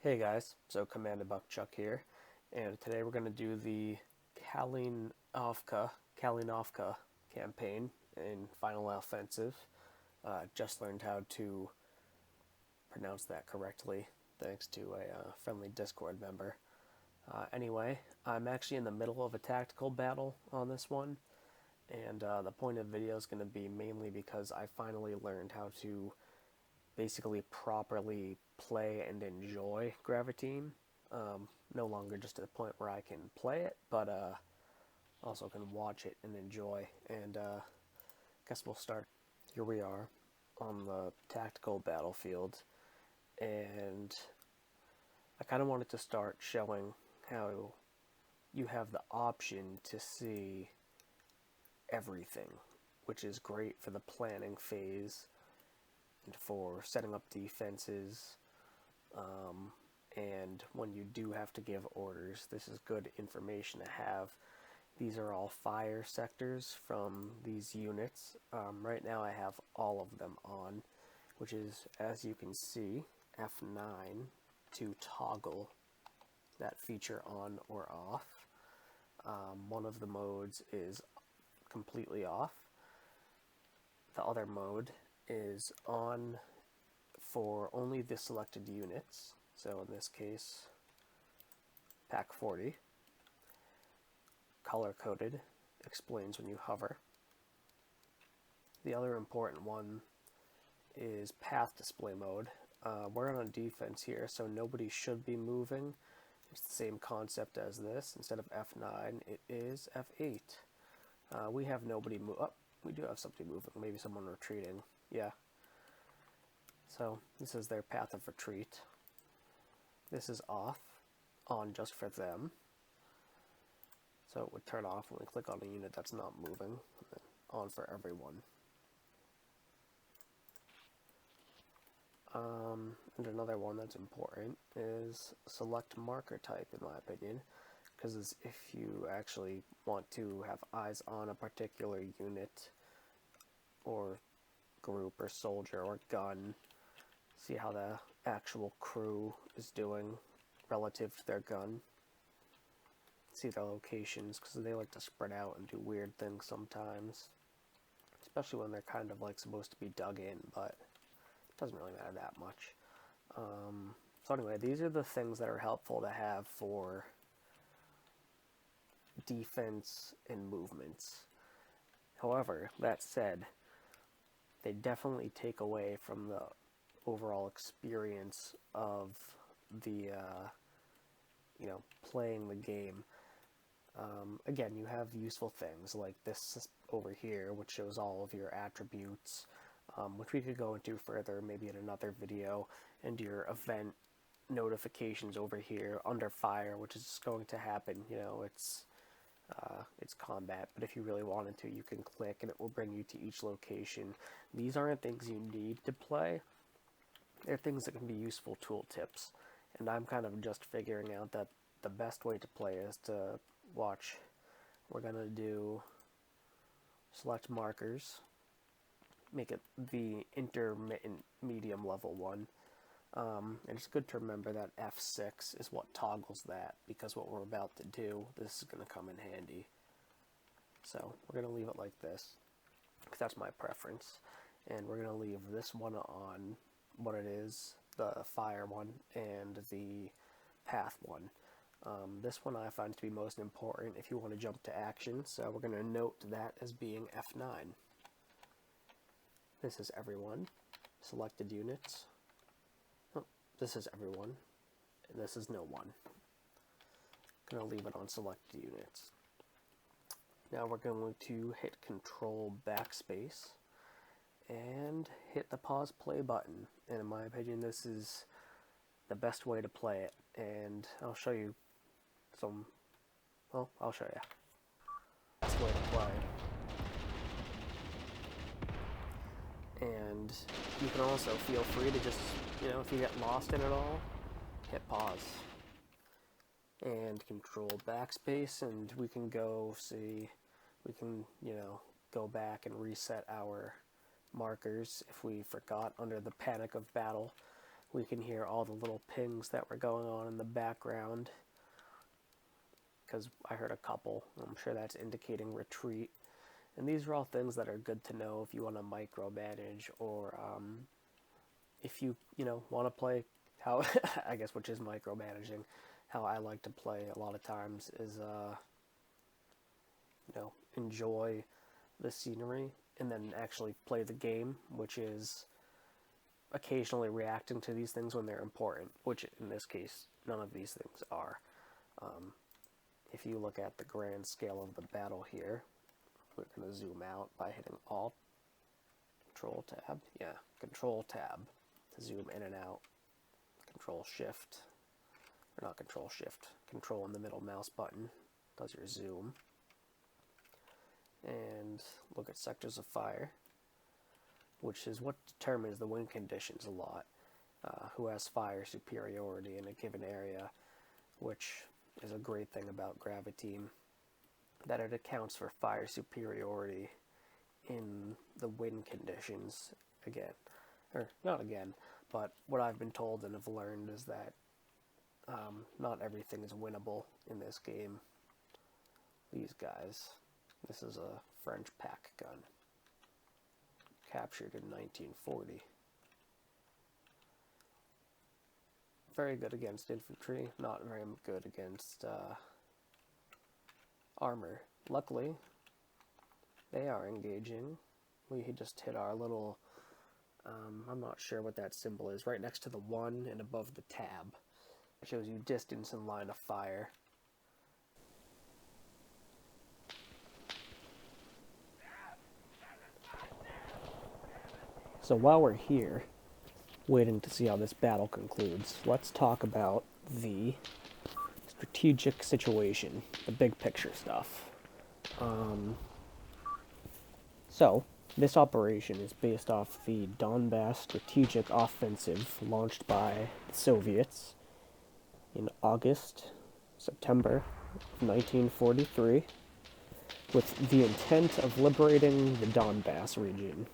Hey guys, so Commander Buckchuck here, and today we're going to do the Kalinovka campaign in Final Offensive. Just learned how to pronounce that correctly, thanks to a friendly Discord member. Anyway, I'm actually in the middle of a tactical battle on this one, and the point of the video is going to be mainly because I finally learned how to basically properly play and enjoy Graviteam. No longer just to the point where I can play it, but also can watch it and enjoy. And guess we'll start. Here we are on the tactical battlefield, and I kind of wanted to start showing how you have the option to see everything, which is great for the planning phase and for setting up defenses. And when you do have to give orders, this is good information to have. These are all fire sectors from these units. Right now I have all of them on, which is, as you can see, F9 to toggle that feature on or off. One of the modes is completely off. The other mode is on for only the selected units. So in this case, Pack 40, color-coded, explains when you hover. The other important one is path display mode. We're on defense here, so nobody should be moving. It's the same concept as this. Instead of F9, it is F8. We have nobody move. Oh, we do have something moving. Maybe someone retreating. Yeah. So this is their path of retreat. This is off, on just for them. So it would turn off when we click on a unit that's not moving, and then on for everyone. And another one that's important is select marker type, in my opinion, because if you actually want to have eyes on a particular unit or group or soldier or gun, see how the actual crew is doing relative to their gun, see their locations, because they like to spread out and do weird things sometimes, especially when they're kind of like supposed to be dug in, but it doesn't really matter that much. So anyway, these are the things that are helpful to have for defense and movements. However, that said, they definitely take away from the overall experience of the playing the game. Again, you have useful things like this over here, which shows all of your attributes, which we could go into further maybe in another video, and your event notifications over here under fire, which is going to happen. It's combat, but if you really wanted to, you can click and it will bring you to each location. These aren't things you need to play. They're things that can be useful tooltips, and I'm kind of just figuring out that the best way to play is to watch. We're going to do select markers, make it the intermittent medium level one. And it's good to remember that F6 is what toggles that, because what we're about to do, this is going to come in handy. So we're going to leave it like this, because that's my preference. And we're going to leave this one on what it is, the fire one, and the path one. This one I find to be most important if you want to jump to action, so we're going to note that as being F9. This is everyone. Selected units. This is everyone, and this is no one. I'm going to leave it on selected units. Now we're going to hit Control Backspace and hit the pause play button. And in my opinion, this is the best way to play it. And I'll show you I'll show you. Best way to play. And you can also feel free to just, if you get lost in it all, hit pause and Control Backspace, and we can go go back and reset our markers if we forgot under the panic of battle. We can hear all the little pings that were going on in the background, because I heard a couple. I'm sure that's indicating retreat. And these are all things that are good to know if you want to micromanage, or if you want to play how I guess, which is micromanaging. How I like to play a lot of times is enjoy the scenery and then actually play the game, which is occasionally reacting to these things when they're important, which in this case none of these things are. If you look at the grand scale of the battle here, we're going to zoom out by hitting Alt, Control Tab, Control Tab to zoom in and out, Control Shift, or not Control Shift, Control in the middle mouse button does your zoom, and look at sectors of fire, which is what determines the wind conditions a lot, who has fire superiority in a given area, which is a great thing about Graviteam, that it accounts for fire superiority in the wind conditions again. Or not again, but what I've been told and have learned is that not everything is winnable in this game. These guys. This is a French pack gun, captured in 1940. Very good against infantry, not very good against armor. Luckily, they are engaging. We just hit our little, I'm not sure what that symbol is, right next to the 1 and above the tab. It shows you distance and line of fire. So while we're here, waiting to see how this battle concludes, let's talk about the strategic situation, the big picture stuff. So, this operation is based off the Donbas strategic offensive launched by the Soviets in September of 1943, with the intent of liberating the Donbas region.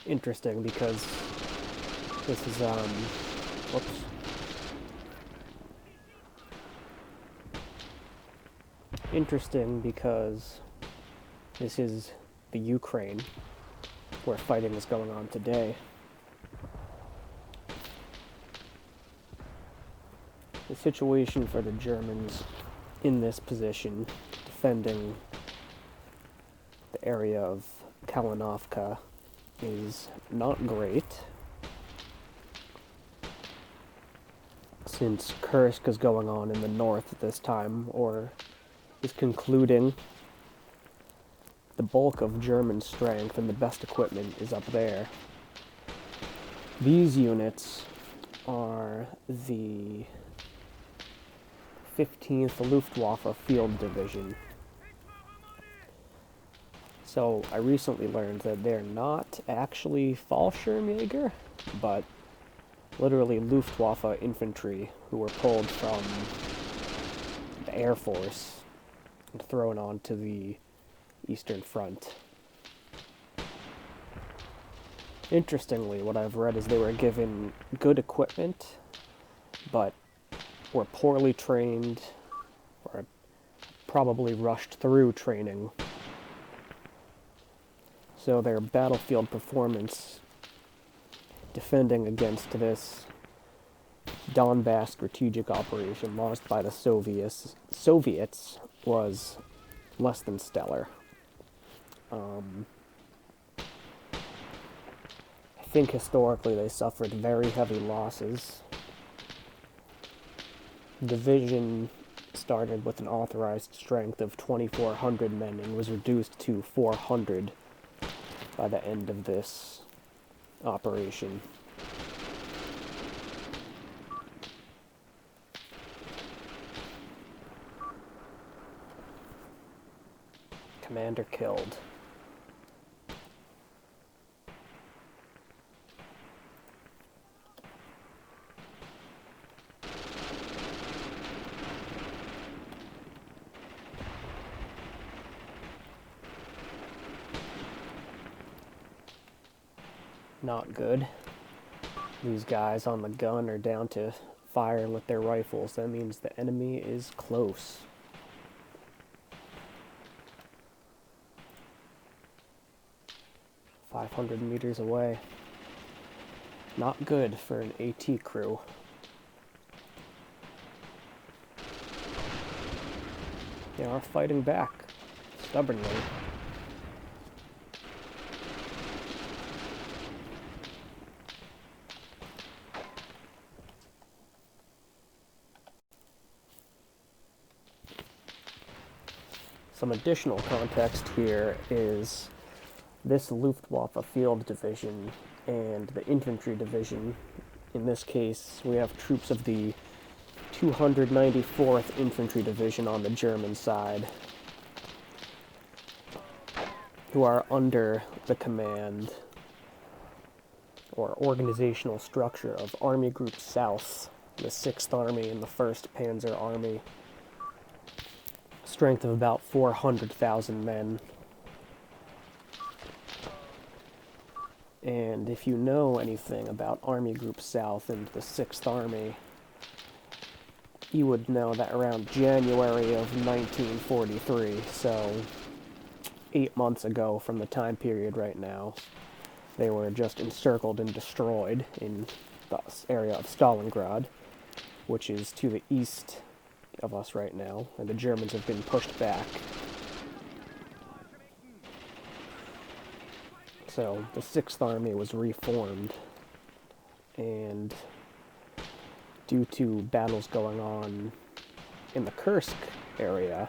Interesting because this is, Interesting because this is the Ukraine, where fighting is going on today. The situation for the Germans in this position, defending the area of Kalinovka, is not great, since Kursk is going on in the north at this time, or is concluding. The bulk of German strength and the best equipment is up there. These units are the 15th Luftwaffe Field Division. So I recently learned that they're not actually Fallschirmjäger, but literally Luftwaffe infantry who were pulled from the Air Force and thrown onto the Eastern Front. Interestingly, what I've read is they were given good equipment, but were poorly trained, or probably rushed through training. So their battlefield performance defending against this Donbas strategic operation launched by the Soviets was less than stellar. I think historically they suffered very heavy losses. The division started with an authorized strength of 2,400 men and was reduced to 400 by the end of this operation. Commander killed. Not good. These guys on the gun are down to firing with their rifles. That means the enemy is close. $500 meters away. Not good for an AT crew. They are fighting back, stubbornly. Some additional context here is this Luftwaffe Field Division and the Infantry Division. In this case, we have troops of the 294th Infantry Division on the German side, who are under the command or organizational structure of Army Group South, the 6th Army and the 1st Panzer Army. Strength of about 400,000 men. And if you know anything about Army Group South and the 6th Army, you would know that around January of 1943, so 8 months ago from the time period right now, they were just encircled and destroyed in the area of Stalingrad, which is to the east of us right now, and the Germans have been pushed back. So the 6th Army was reformed, and due to battles going on in the Kursk area,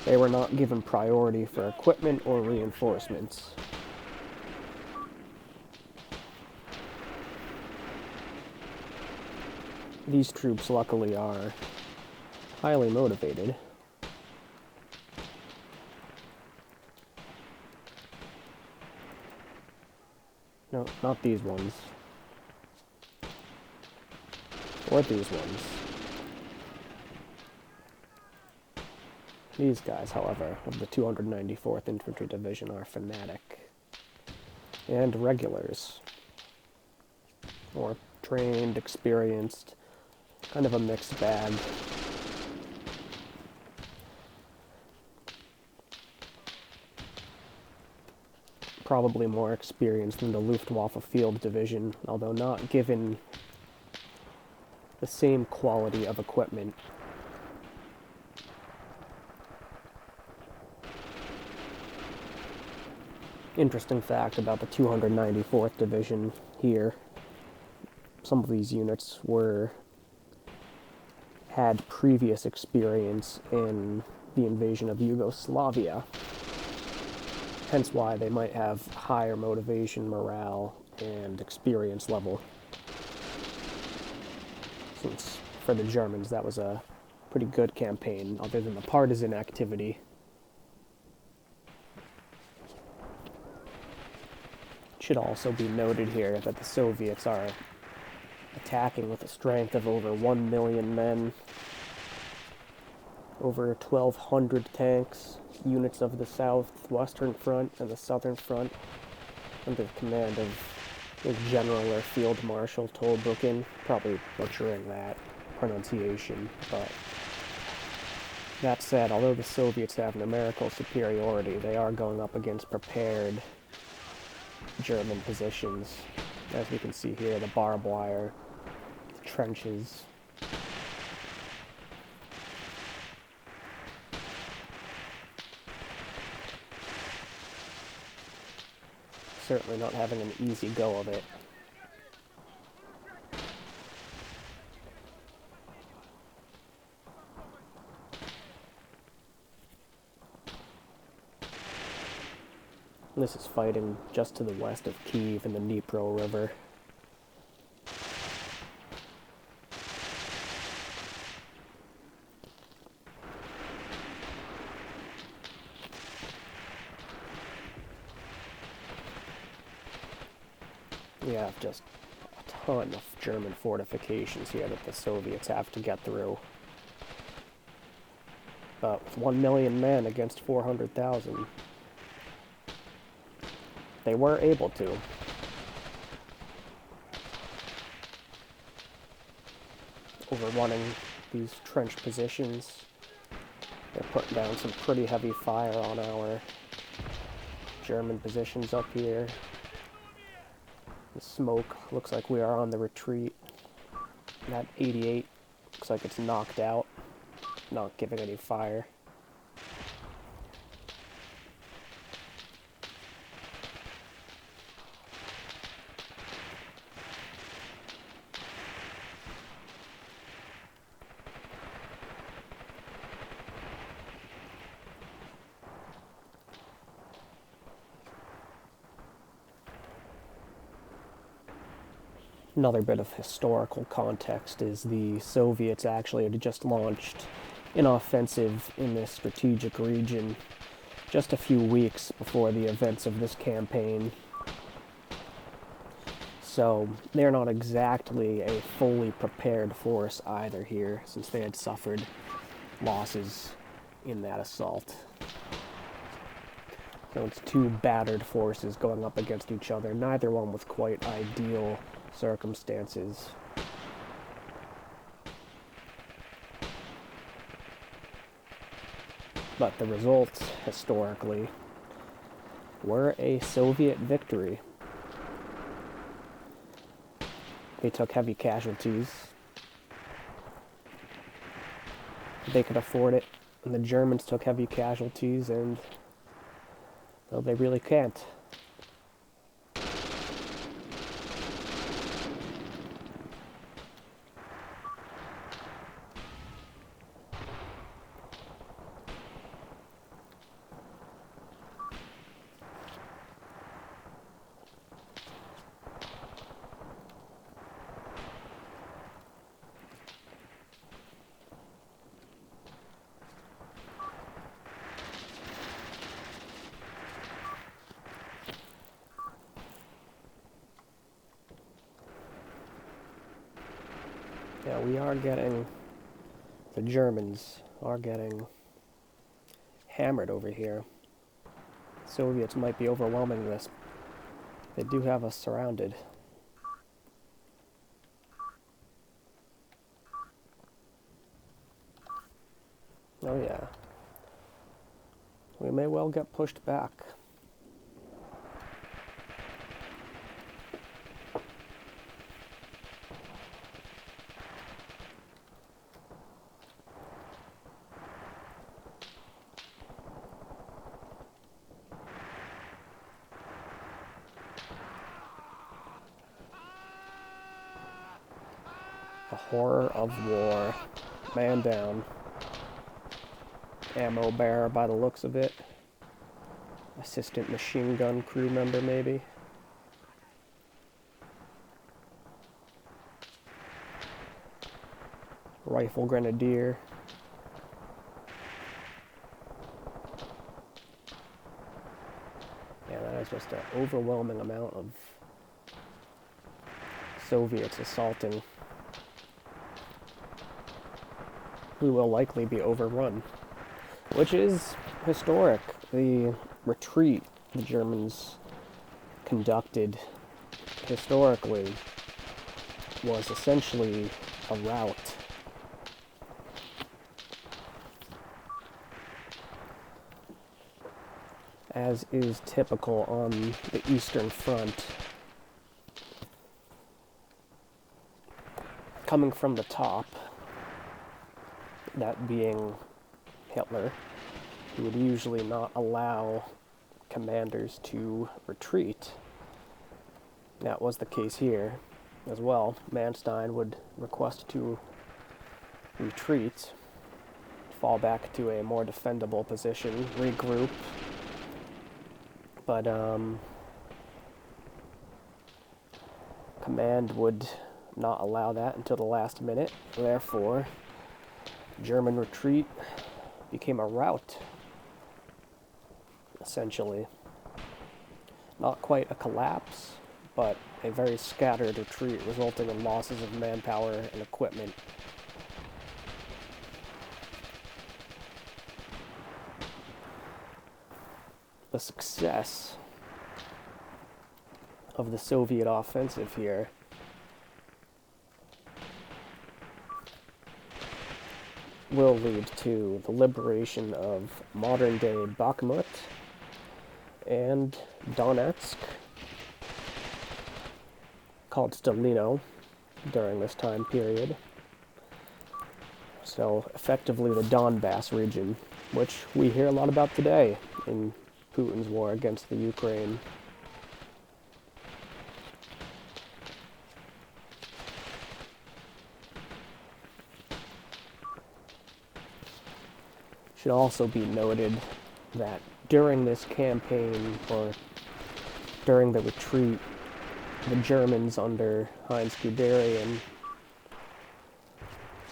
they were not given priority for equipment or reinforcements. These troops, luckily, are highly motivated. No, not these ones. Or these ones. These guys, however, of the 294th Infantry Division are fanatic. And regulars. Or trained, experienced, kind of a mixed bag. Probably more experienced than the Luftwaffe Field Division, although not given the same quality of equipment. Interesting fact about the 294th Division here. Some of these units had previous experience in the invasion of Yugoslavia. Hence why they might have higher motivation, morale, and experience level. Since for the Germans that was a pretty good campaign, other than the partisan activity. It should also be noted here that the Soviets are attacking with a strength of over 1 million men, over 1,200 tanks, units of the Southwestern Front and the Southern Front, under the command of the General or Field Marshal Tolbukin, probably butchering that pronunciation, but that said, although the Soviets have numerical superiority, they are going up against prepared German positions. As we can see here, the barbed wire, the trenches. Certainly not having an easy go of it. This is fighting just to the west of Kyiv in the Dnipro River. We have just a ton of German fortifications here that the Soviets have to get through. But with 1 million men against 400,000, they were able to. overrunning these trench positions. They're putting down some pretty heavy fire on our German positions up here. The smoke looks like we are on the retreat. That 88 looks like it's knocked out, not giving any fire. Another bit of historical context is the Soviets actually had just launched an offensive in this strategic region just a few weeks before the events of this campaign. So they're not exactly a fully prepared force either here, since they had suffered losses in that assault. So it's two battered forces going up against each other, neither one with quite ideal circumstances. But the results, historically, were a Soviet victory. They took heavy casualties. They could afford it, and the Germans took heavy casualties, and well, they really can't. Yeah, the Germans are getting hammered over here. Soviets might be overwhelming this. They do have us surrounded. Oh yeah. We may well get pushed back. The horror of war. Man down. Ammo bearer by the looks of it. Assistant machine gun crew member, maybe. Rifle grenadier. Yeah, that is just an overwhelming amount of Soviets assaulting. We will likely be overrun, which is historic. The retreat the Germans conducted historically was essentially a rout. As is typical on the Eastern Front. Coming from the top, that being Hitler, he would usually not allow commanders to retreat. That was the case here as well. Manstein would request to retreat, fall back to a more defendable position, regroup, but command would not allow that until the last minute. Therefore, German retreat became a rout, essentially. Not quite a collapse, but a very scattered retreat, resulting in losses of manpower and equipment. The success of the Soviet offensive here will lead to the liberation of modern-day Bakhmut and Donetsk, called Stalino during this time period. So effectively the Donbas region, which we hear a lot about today in Putin's war against the Ukraine. Should also be noted that during this campaign, or during the retreat, the Germans under Heinz Guderian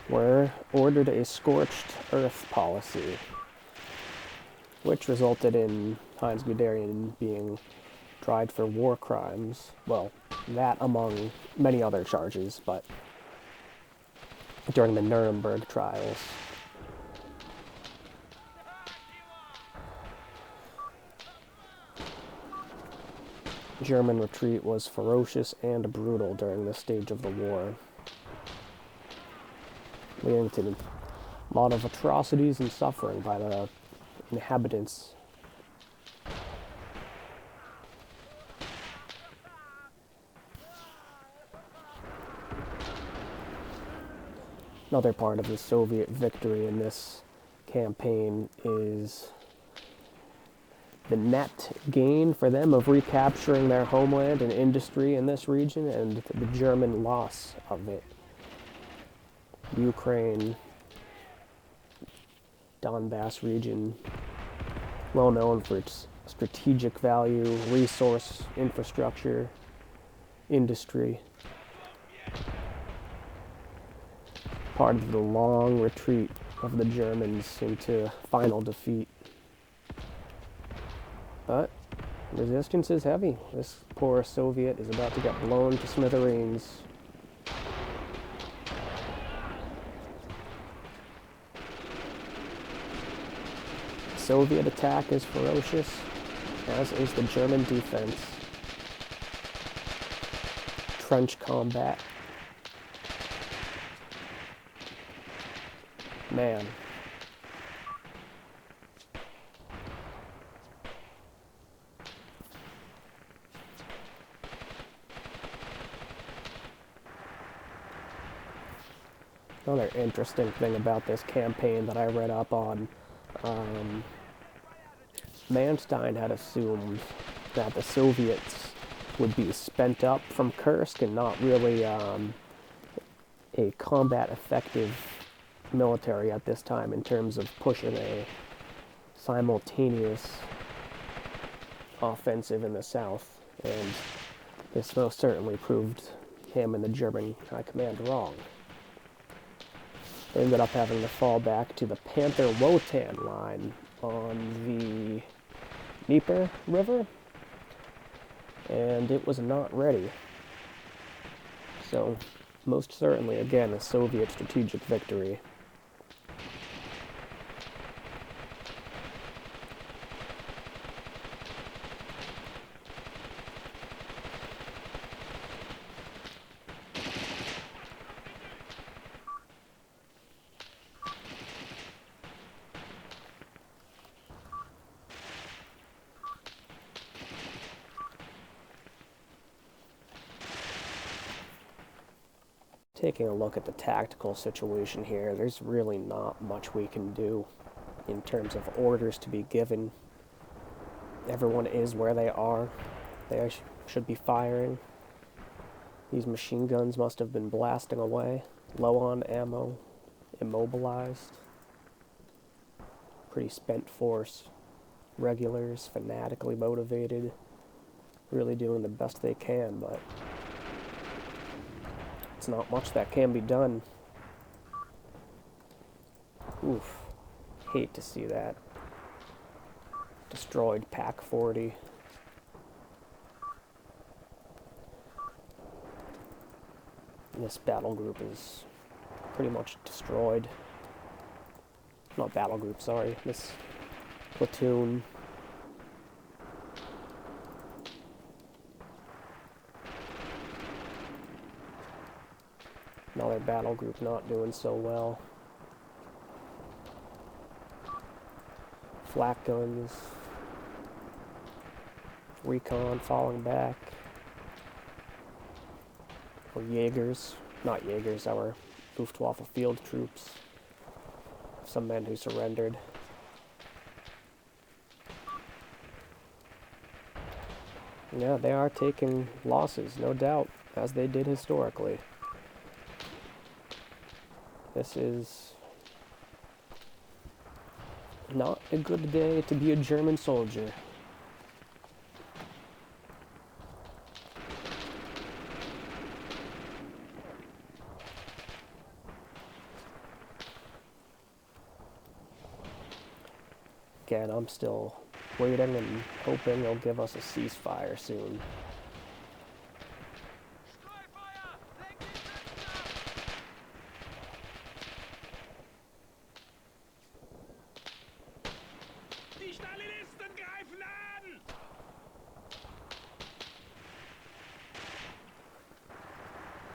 were ordered a scorched earth policy, which resulted in Heinz Guderian being tried for war crimes. Well, that among many other charges, but during the Nuremberg trials. German retreat was ferocious and brutal during this stage of the war, leading to a lot of atrocities and suffering by the inhabitants. Another part of the Soviet victory in this campaign is the net gain for them of recapturing their homeland and industry in this region, and the German loss of it. Ukraine, Donbas region, well known for its strategic value, resource, infrastructure, industry. Part of the long retreat of the Germans into final defeat. But resistance is heavy. This poor Soviet is about to get blown to smithereens. The Soviet attack is ferocious, as is the German defense. Trench combat. Man. Another interesting thing about this campaign that I read up on, Manstein had assumed that the Soviets would be spent up from Kursk and not really a combat effective military at this time in terms of pushing a simultaneous offensive in the south, and this most certainly proved him and the German high command wrong. They ended up having to fall back to the Panther-Wotan line on the Dnieper River, and it was not ready. So, most certainly, again, a Soviet strategic victory. Taking a look at the tactical situation here, there's really not much we can do in terms of orders to be given. Everyone is where they are. They should be firing. These machine guns must have been blasting away, low on ammo, immobilized. Pretty spent force. Regulars, fanatically motivated, really doing the best they can, but it's not much that can be done. Oof. Hate to see that. Destroyed Pack 40. This battle group is pretty much destroyed. Not battle group, sorry. This platoon. Another battle group not doing so well. flak guns, recon falling back, or Jaegers, not Jaegers, our Luftwaffe field troops, some men who surrendered. Yeah, they are taking losses, no doubt, as they did historically. This is not a good day to be a German soldier. Again, I'm still waiting and hoping they'll give us a ceasefire soon.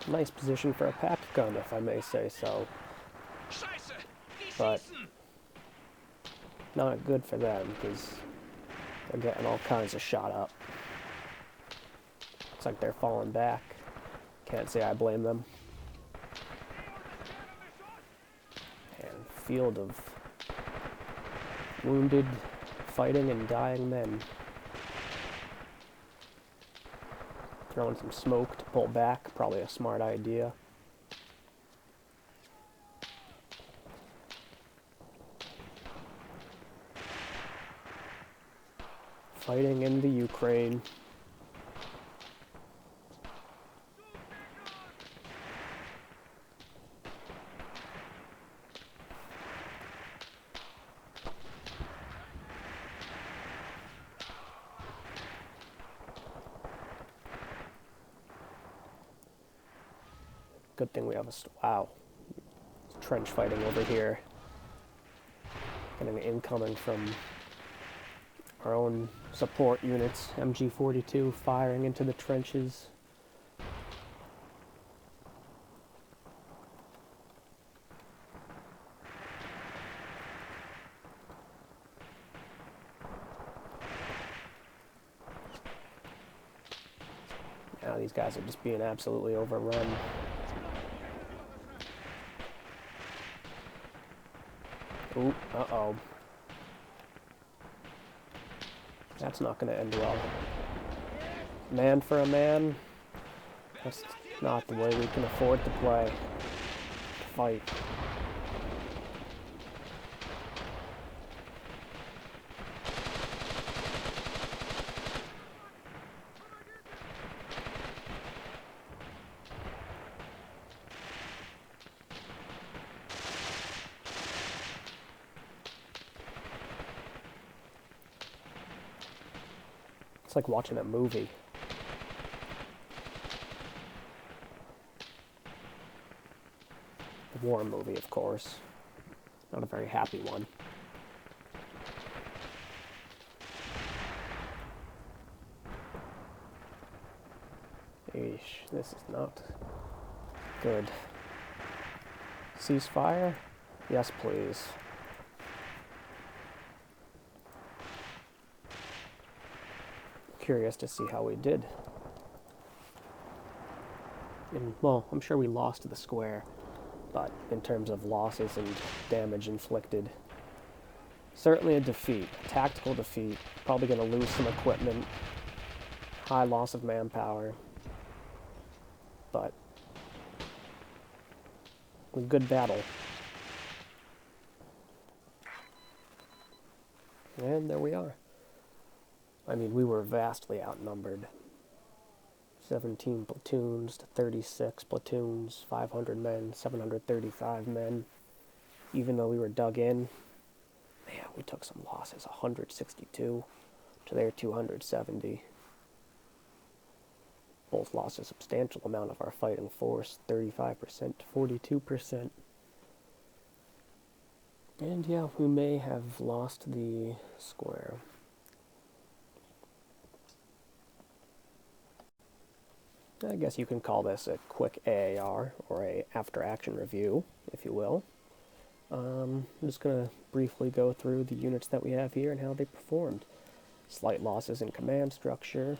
Nice position for a pack gun, if I may say so. But not good for them, because they're getting all kinds of shot up. Looks like they're falling back. Can't say I blame them. And field of wounded, fighting, and dying men. Throwing some smoke to pull back, probably a smart idea. Fighting in the Ukraine. Good thing we have a... Wow. Trench fighting over here. Getting incoming from our own support units. MG42 firing into the trenches. Now these guys are just being absolutely overrun. Ooh, uh-oh. That's not going to end well. Man for a man. That's not the way we can afford to play. To fight. It's like watching a movie. A war movie, of course. Not a very happy one. Eesh, this is not good. Ceasefire? Yes, please. Curious to see how we did. And, well, I'm sure we lost the square, but in terms of losses and damage inflicted, certainly a defeat, a tactical defeat. Probably going to lose some equipment, high loss of manpower, but a good battle. And there we are. I mean, we were vastly outnumbered. 17 platoons to 36 platoons, 500 men, 735 men. Even though we were dug in, man, we took some losses. 162 to their 270. Both lost a substantial amount of our fighting force, 35% to 42%. And yeah, we may have lost the square. I guess you can call this a quick AAR, or a after-action review, if you will. I'm just going to briefly go through the units that we have here and how they performed. Slight losses in command structure.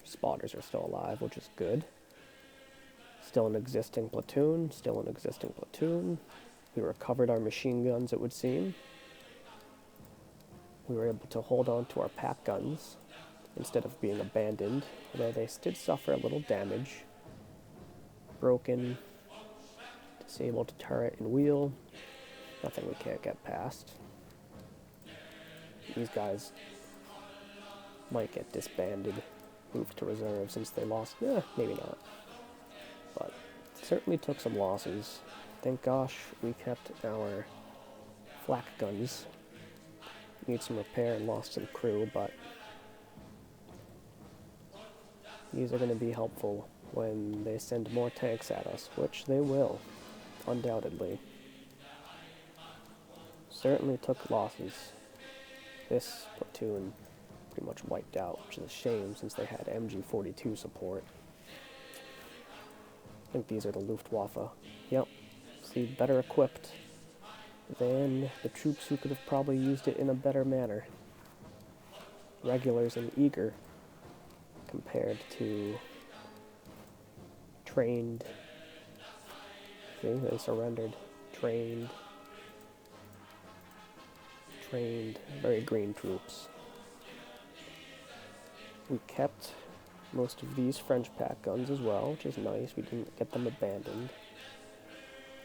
Spotters are still alive, which is good. Still an existing platoon. We recovered our machine guns, it would seem. We were able to hold on to our pack guns instead of being abandoned, although they did suffer a little damage. Broken, disabled turret and wheel. Nothing we can't get past. These guys might get disbanded, moved to reserve since they lost. Maybe not. But certainly took some losses. Thank gosh we kept our flak guns. Need some repair and lost some crew, but these are going to be helpful when they send more tanks at us, which they will, undoubtedly. Certainly took losses. This platoon pretty much wiped out, which is a shame since they had MG42 support. I think these are the Luftwaffe. Yep. See, better equipped than the troops who could have probably used it in a better manner. Regulars and eager compared to trained. See, they surrendered. Trained, very green troops. We kept most of these French pack guns as well, which is nice. We didn't get them abandoned.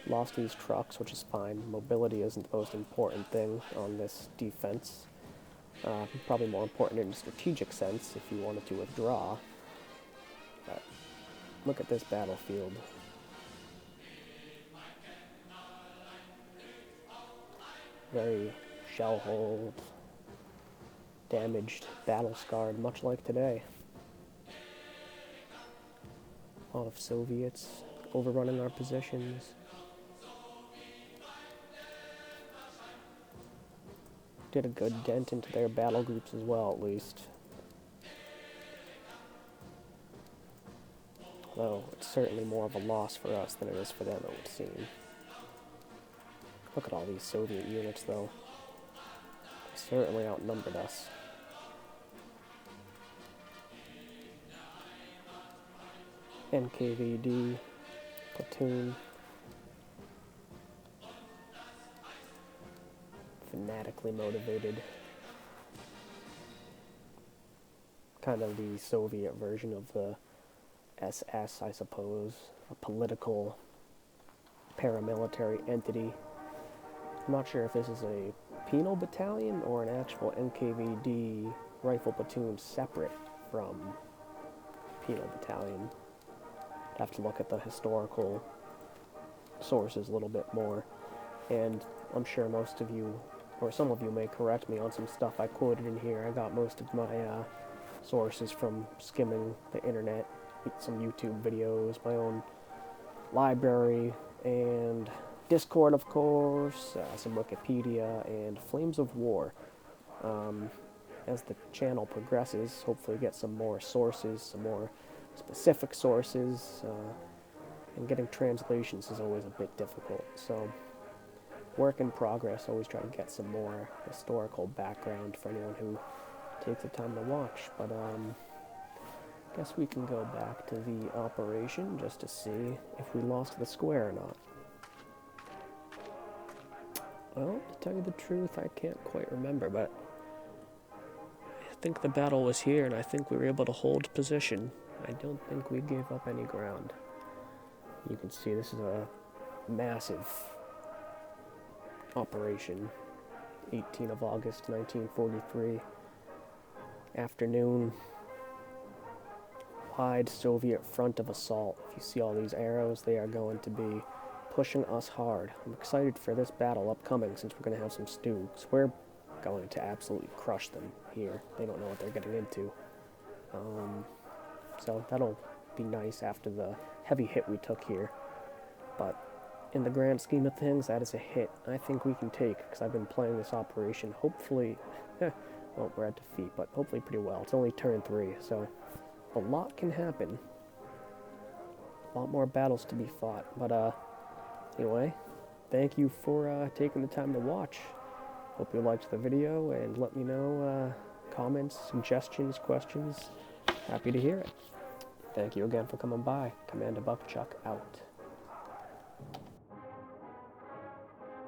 Lost these trucks, which is fine. Mobility isn't the most important thing on this defense. Probably more important in a strategic sense if you wanted to withdraw. But look at this battlefield. Very shell-holed, damaged, battle-scarred, much like today. A lot of Soviets overrunning our positions. Did a good dent into their battle groups as well, at least. Though it's certainly more of a loss for us than it is for them, it would seem. Look at all these Soviet units, though. They certainly outnumbered us. NKVD, platoon. Fanatically motivated. Kind of the Soviet version of the SS, I suppose. A political paramilitary entity. I'm not sure if this is a penal battalion or an actual NKVD rifle platoon separate from penal battalion. I'd have to look at the historical sources a little bit more. And I'm sure most of you, or some of you may correct me on some stuff I quoted in here. I got most of my sources from skimming the internet, some YouTube videos, my own library, and Discord, of course, some Wikipedia, and Flames of War. As the channel progresses, hopefully get some more sources, some more specific sources, and getting translations is always a bit difficult, so work in progress. Always try to get some more historical background for anyone who takes the time to watch, but guess we can go back to the operation just to see if we lost the square or not. Well, to tell you the truth, I can't quite remember, but I think the battle was here, and I think we were able to hold position. I don't think we gave up any ground. You can see this is a massive operation. 18th of August, 1943. Afternoon. Wide Soviet front of assault. If you see all these arrows, they are going to be pushing us hard. I'm excited for this battle upcoming since we're going to have some Stoogs. We're going to absolutely crush them here. They don't know what they're getting into. So that'll be nice after the heavy hit we took here. But in the grand scheme of things, that is a hit I think we can take because I've been playing this operation hopefully, well, we're at defeat, but hopefully pretty well. It's only turn 3, so a lot can happen. A lot more battles to be fought, but anyway, thank you for taking the time to watch. Hope you liked the video, and let me know comments, suggestions, questions. Happy to hear it. Thank you again for coming by. Commander Buckchuck out.